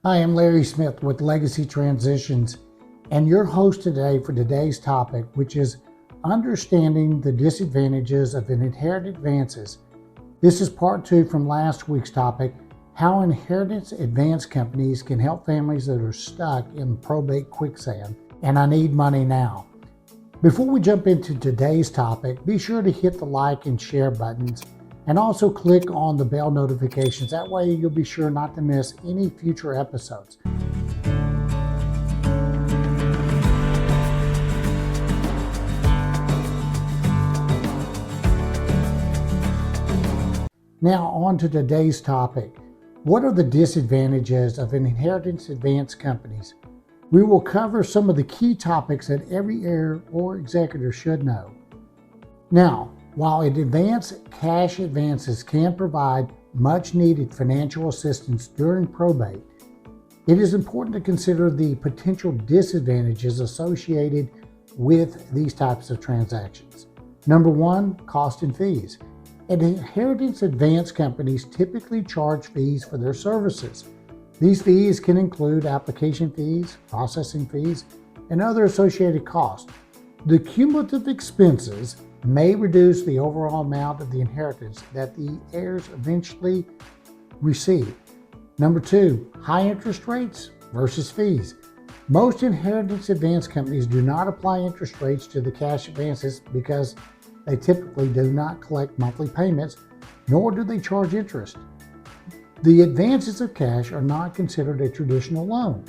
Hi, I'm Larry Smith with Legacy Transitions, and your host today for today's topic, which is understanding the disadvantages of inherited advances. This is part two from last week's topic, how inheritance advance companies can help families that are stuck in probate quicksand, and I need money now. Before we jump into today's topic, be sure to hit the like and share buttons and also click on the bell notifications. That way you'll be sure not to miss any future episodes. Now on to today's topic. What are the disadvantages of inheritance advance companies? We will cover some of the key topics that every heir or executor should know. Now, while cash advances can provide much needed financial assistance during probate, it is important to consider the potential disadvantages associated with these types of transactions. Number one, cost and fees. Inheritance advance companies typically charge fees for their services. These fees can include application fees, processing fees, and other associated costs. The cumulative expenses may reduce the overall amount of the inheritance that the heirs eventually receive. Number two, high interest rates versus fees. Most inheritance advance companies do not apply interest rates to the cash advances because they typically do not collect monthly payments, nor do they charge interest. The advances of cash are not considered a traditional loan.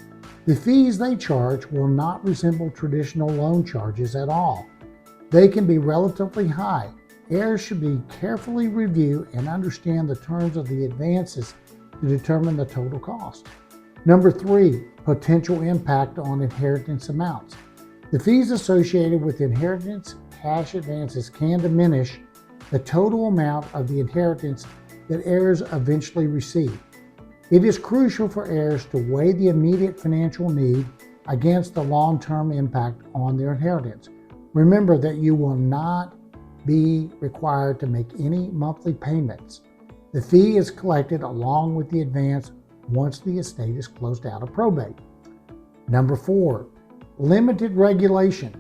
The fees they charge will not resemble traditional loan charges at all. They can be relatively high. Heirs should be carefully review and understand the terms of the advances to determine the total cost. Number three, potential impact on inheritance amounts. The fees associated with inheritance cash advances can diminish the total amount of the inheritance that heirs eventually receive. It is crucial for heirs to weigh the immediate financial need against the long-term impact on their inheritance. Remember that you will not be required to make any monthly payments. The fee is collected along with the advance once the estate is closed out of probate. Number four, limited regulation.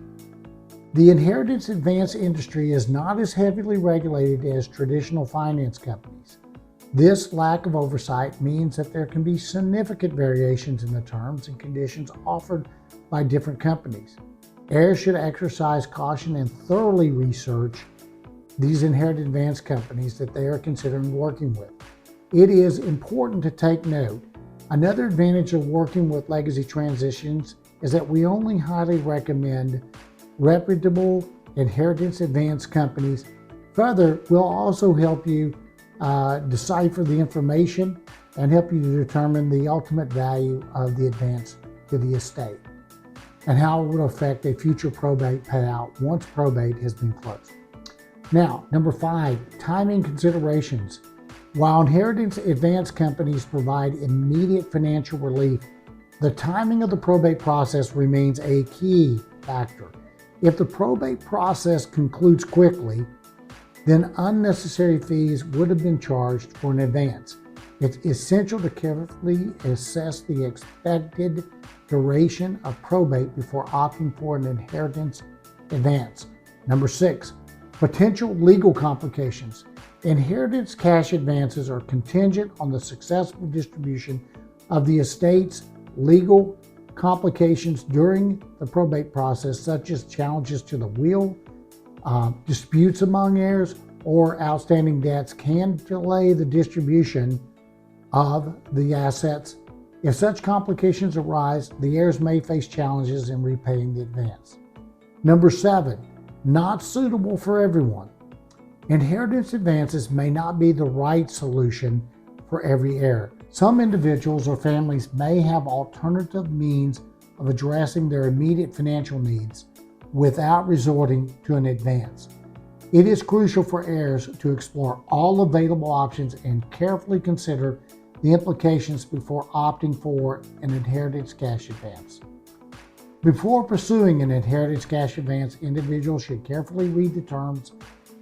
The inheritance advance industry is not as heavily regulated as traditional finance companies. This lack of oversight means that there can be significant variations in the terms and conditions offered by different companies. Heirs should exercise caution and thoroughly research these inherited advance companies that they are considering working with. It is important to take note. Another advantage of working with Legacy Transitions is that we only highly recommend reputable inheritance advance companies. Further, we'll also help you decipher the information and help you to determine the ultimate value of the advance to the estate and how it will affect a future probate payout once probate has been closed. Now, number five, timing considerations. While inheritance advance companies provide immediate financial relief, the timing of the probate process remains a key factor. If the probate process concludes quickly, then unnecessary fees would have been charged for an advance. It's essential to carefully assess the expected duration of probate before opting for an inheritance advance. Number six, potential legal complications. Inheritance cash advances are contingent on the successful distribution of the estate's legal complications during the probate process, such as challenges to the will, disputes among heirs, or outstanding debts can delay the distribution of the assets. If such complications arise, the heirs may face challenges in repaying the advance. Number seven, not suitable for everyone. Inheritance advances may not be the right solution for every heir. Some individuals or families may have alternative means of addressing their immediate financial needs without resorting to an advance. It is crucial for heirs to explore all available options and carefully consider the implications before opting for an inheritance cash advance. Before pursuing an inheritance cash advance, individuals should carefully read the terms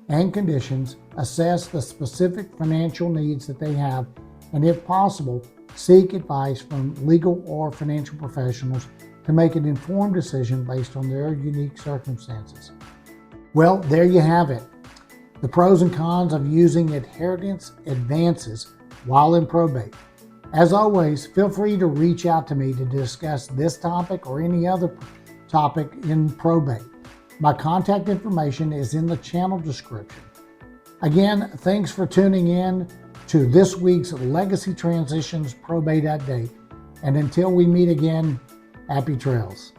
and conditions, assess the specific financial needs that they have, and if possible, Seek advice from legal or financial professionals to make an informed decision based on their unique circumstances. Well, there you have it. The pros and cons of using inheritance advances while in probate. As always, feel free to reach out to me to discuss this topic or any other topic in probate. My contact information is in the channel description. Again, thanks for tuning in to this week's Legacy Transitions Probate Update. And until we meet again, happy trails.